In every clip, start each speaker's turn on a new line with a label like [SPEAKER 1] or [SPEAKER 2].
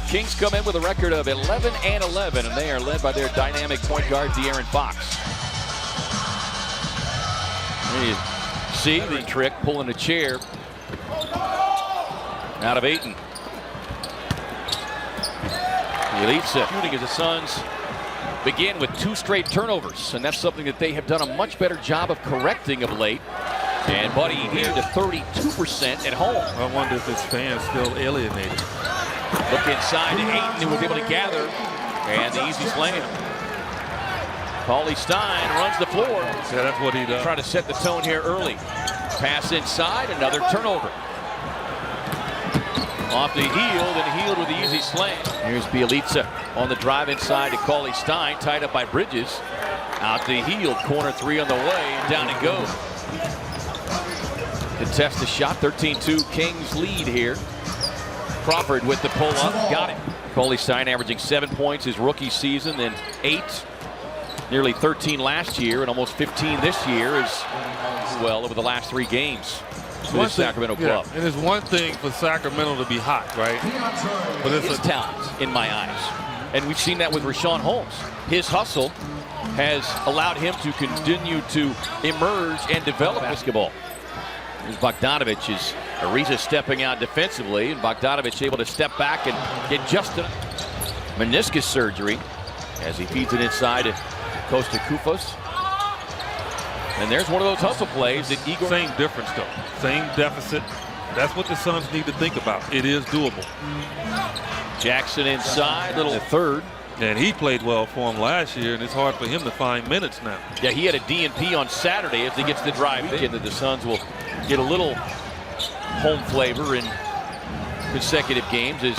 [SPEAKER 1] Kings come in with a record of 11-11, and they are led by their dynamic point guard, De'Aaron Fox. There you see the trick, pulling the chair out of Ayton. Elitsa shooting as the Suns begin with 2 straight turnovers, and that's something that they have done a much better job of correcting of late. And Buddy here to 32% at home.
[SPEAKER 2] I wonder if his fans still alienated.
[SPEAKER 1] Look inside to Ayton, who was able to gather, and the easy slam. Paulie Stein runs the floor.
[SPEAKER 2] Yeah, that's what he does.
[SPEAKER 1] Trying to set the tone here early. Pass inside, another turnover. Off the heel, then healed with the easy slam. Here's Bielitsa on the drive inside to Paulie Stein, tied up by Bridges. Out the heel, corner 3 on the way, and down it goes. Contest the shot, 13-2 Kings lead here. Crawford with the pull-up, got it. Paulie Stein averaging 7 points his rookie season, then 8, nearly 13 last year, and almost 15 this year as well over the last 3 games for the Sacramento club.
[SPEAKER 2] And it's one thing for Sacramento to be hot, right?
[SPEAKER 1] But it's talent in my eyes. And we've seen that with Richaun Holmes. His hustle has allowed him to continue to emerge and develop basketball. Here's Bogdanovich. Is Ariza stepping out defensively, and Bogdanovich able to step back and get just a meniscus surgery as he feeds it inside to Costa Koufos. And there's one of those hustle plays that Igor.
[SPEAKER 2] Same difference though. Same deficit. That's what the Suns need to think about. It is doable.
[SPEAKER 1] Jackson inside, little third.
[SPEAKER 2] And he played well for him last year, and it's hard for him to find minutes now.
[SPEAKER 1] Yeah, he had a DNP on Saturday as he gets the drive in. That the Suns will get a little home flavor in consecutive games as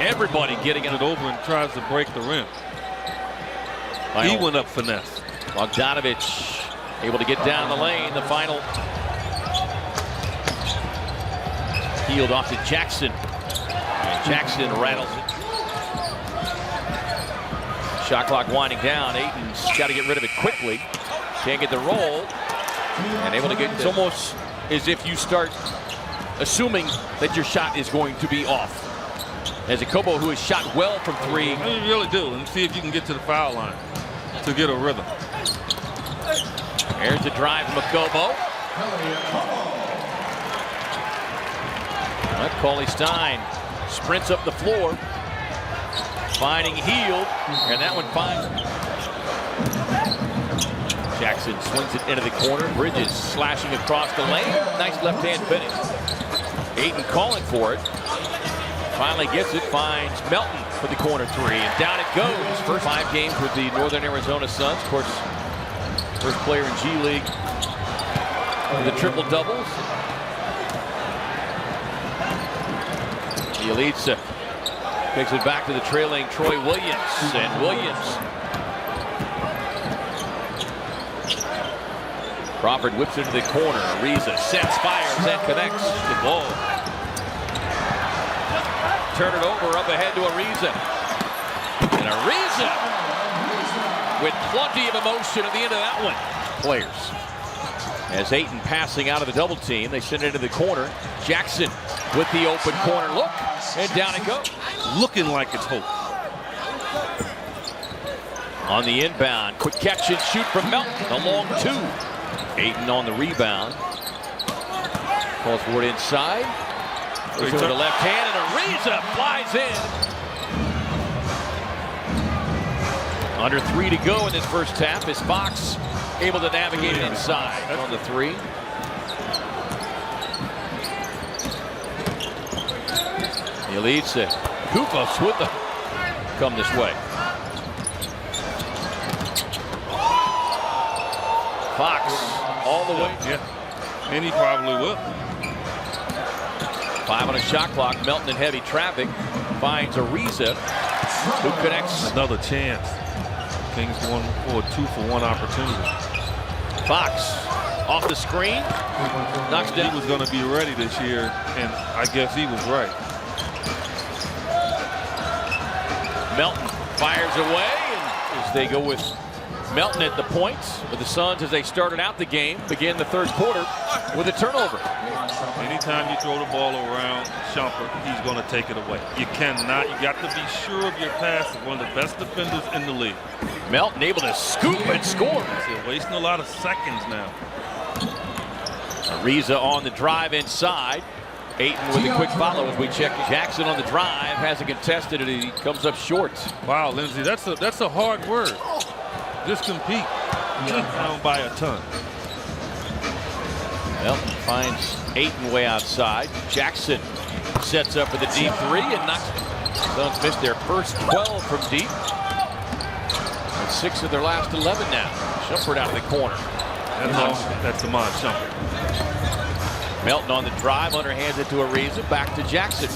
[SPEAKER 1] everybody getting it
[SPEAKER 2] over and tries to break the rim. He went up finesse.
[SPEAKER 1] Bogdanovich able to get down the lane. The final healed off to Jackson. And Jackson rattles it. Shot clock winding down. Ayton's got to get rid of it quickly. Can't get the roll. And able to get. It's almost as if you start assuming that your shot is going to be off. As Kobo, who has shot well from 3.
[SPEAKER 2] You really do. And see if you can get to the foul line to get a rhythm.
[SPEAKER 1] There's the drive from Kobo. Paulie Stein sprints up the floor. Finding Hield, and that one finds. Jackson swings it into the corner. Bridges slashing across the lane. Nice left-hand finish. Ayton calling for it. Finally gets it, finds Melton for the corner 3, and down it goes. First 5 games with the Northern Arizona Suns. Of course, first player in G League with the triple-doubles. Bielitsa takes it back to the trailing Troy Williams, and Williams. Crawford whips into the corner. Ariza sets, fires, and connects the ball. Turn it over, up ahead to Ariza. And Ariza with plenty of emotion at the end of that one. Players. As Ayton passing out of the double team, they send it into the corner. Jackson with the open corner look, and down it goes.
[SPEAKER 2] Looking like it's hope.
[SPEAKER 1] On the inbound, quick catch and shoot from Melton, a long 2. Ayton on the rebound. Calls for it inside. Goes over the left hand, and Ariza flies in. Under 3 to go in this first half as Fox able to navigate it inside on the 3. Elitsa. Koufos with the come this way. Fox all the way.
[SPEAKER 2] Yeah, and he probably will.
[SPEAKER 1] 5 on a shot clock. Melton in heavy traffic. Finds Ariza, who connects.
[SPEAKER 2] Another chance. Kings going for a 2-for-1 opportunity.
[SPEAKER 1] Fox off the screen. Knocks down.
[SPEAKER 2] He was going to be ready this year, and I guess he was right.
[SPEAKER 1] Melton fires away, and as they go with Melton at the point with the Suns as they started out the game, begin the third quarter with a turnover.
[SPEAKER 2] Anytime you throw the ball around Shumpert, he's going to take it away. You cannot. You got to be sure of your pass. He's one of the best defenders in the league.
[SPEAKER 1] Melton able to scoop and score.
[SPEAKER 2] They're wasting a lot of seconds now.
[SPEAKER 1] Ariza on the drive inside. Ayton with a quick follow as we check. Jackson on the drive has a contested and he comes up short.
[SPEAKER 2] Wow, Lindsay, that's a hard word. Just compete. Down by a ton.
[SPEAKER 1] Melton finds Ayton way outside. Jackson sets up for the deep three and knocks it. Suns missed their first 12 from deep. And 6 of their last 11 now. Shumpert out of the corner.
[SPEAKER 2] That's Ahmad Shumpert.
[SPEAKER 1] Melton on the drive, underhands it to Ariza, back to Jackson.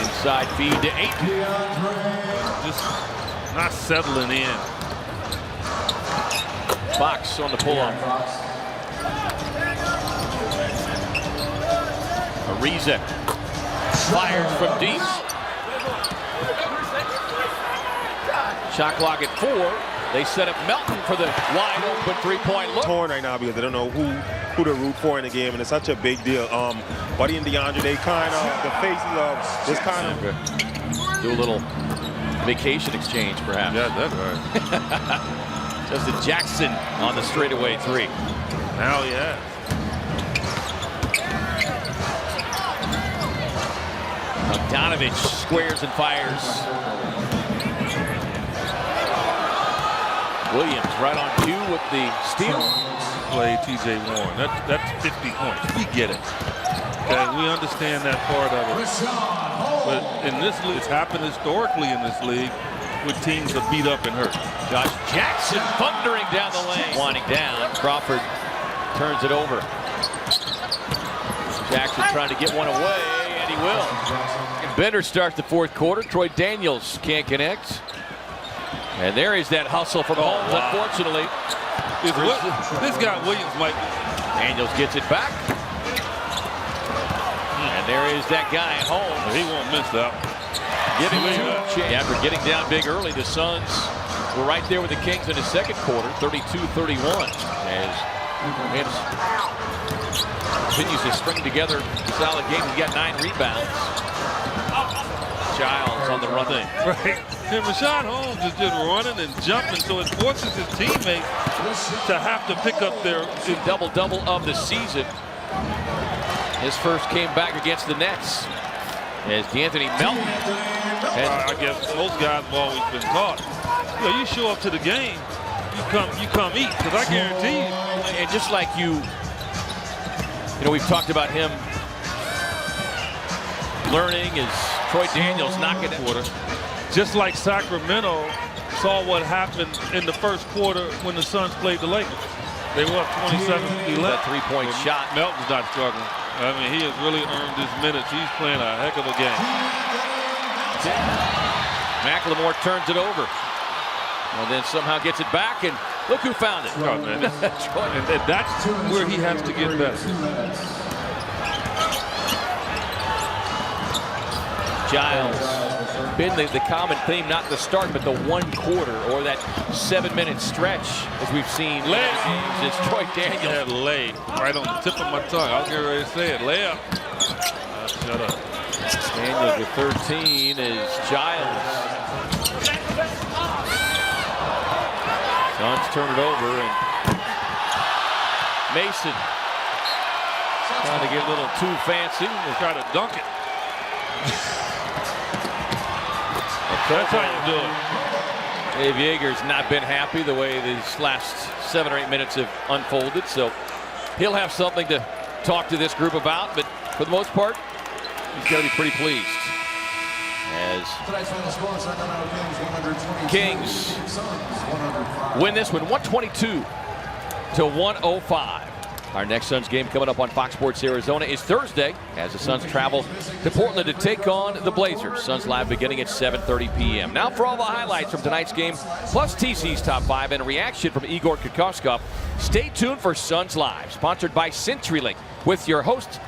[SPEAKER 1] Inside feed to Ayton.
[SPEAKER 2] Just not settling in.
[SPEAKER 1] Fox on the pull-up. Ariza fires from deep. Shot clock at 4. They set up Melton for the wide open three-point look.
[SPEAKER 3] Torn right now because they don't know who to root for in the game, and it's such a big deal. Buddy and DeAndre, they kind of the faces of this kind of
[SPEAKER 1] do a little vacation exchange, perhaps.
[SPEAKER 2] Yeah, that's right.
[SPEAKER 1] Justin Jackson on the straightaway three.
[SPEAKER 2] Now he has.
[SPEAKER 1] Bogdanovich squares and fires. Williams right on cue with the steal.
[SPEAKER 2] Play T.J. Warren. That's 50 points. We get it. Okay, we understand that part of it. But in this league, it's happened historically in this league with teams that beat up and hurt.
[SPEAKER 1] Josh Jackson thundering down the lane. Winding down. Crawford turns it over. Jackson trying to get one away, and he will. And Bender starts the fourth quarter. Troy Daniels can't connect. And there is that hustle from Holmes, unfortunately.
[SPEAKER 2] This guy Williams might.
[SPEAKER 1] Daniels gets it back. And there is that guy at Holmes.
[SPEAKER 2] He won't miss that.
[SPEAKER 1] After getting down big early, the Suns were right there with the Kings in the second quarter, 32-31. As Mans continues to string together a solid game. He got 9 rebounds. Giles on the run.
[SPEAKER 2] Right. And Rashawn Holmes is just running and jumping, so it forces his teammates to have to pick up their
[SPEAKER 1] double-double of the season. His first came back against the Nets. As D'Anthony Melton.
[SPEAKER 2] I guess most guys have always been taught. You show up to the game, you come eat, because I guarantee you.
[SPEAKER 1] And just like you know, we've talked about him learning as Troy Daniels knocking it.
[SPEAKER 2] Just like Sacramento saw what happened in the first quarter when the Suns played the Lakers. They were up 27-11.
[SPEAKER 1] That three-point shot.
[SPEAKER 2] Melton's not struggling. I mean, he has really earned his minutes. He's playing a heck of a game.
[SPEAKER 1] McLemore turns it over. And then somehow gets it back, and look who found it.
[SPEAKER 2] Oh, man. And that's where he has to get better.
[SPEAKER 1] Giles. Been the common theme, not the start, but the one quarter or that 7-minute stretch, as we've seen. It's Troy Daniels.
[SPEAKER 2] That lay right on the tip of my tongue. I was getting ready to say it. Layup. Shut up.
[SPEAKER 1] Daniels with 13 is Giles. Suns turn it over, and Mason trying to get a little too fancy.
[SPEAKER 2] They try to dunk it. That's how you do it.
[SPEAKER 1] Dave Yeager's not been happy the way these last 7 or 8 minutes have unfolded, so he'll have something to talk to this group about, but for the most part, he's got to be pretty pleased. As Kings win this one 122-105. Our next Suns game coming up on Fox Sports Arizona is Thursday as the Suns travel to Portland to take on the Blazers. Suns live beginning at 7:30 p.m. Now for all the highlights from tonight's game, plus TC's Top 5 and a reaction from Igor Kokoskov, stay tuned for Suns Live, sponsored by CenturyLink, with your host,